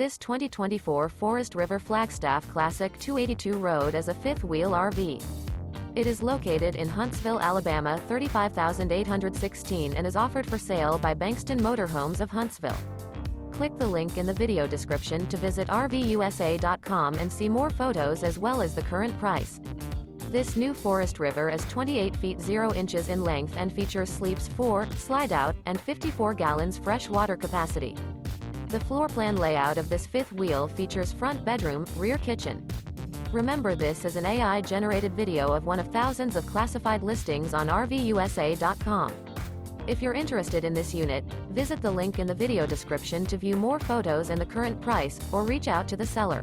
This 2024 Forest River Flagstaff Classic 282 road is a fifth-wheel RV. It is located in Huntsville, Alabama 35816 and is offered for sale by Bankston Motorhomes of Huntsville. Click the link in the video description to visit RVUSA.com and see more photos as well as the current price. This new Forest River is 28 feet 0 inches in length and features sleeps 4, slide-out, and 54 gallons fresh water capacity. The floor plan layout of this fifth wheel features front bedroom, rear kitchen. Remember, this is an AI-generated video of one of thousands of classified listings on RVUSA.com. If you're interested in this unit, visit the link in the video description to view more photos and the current price, or reach out to the seller.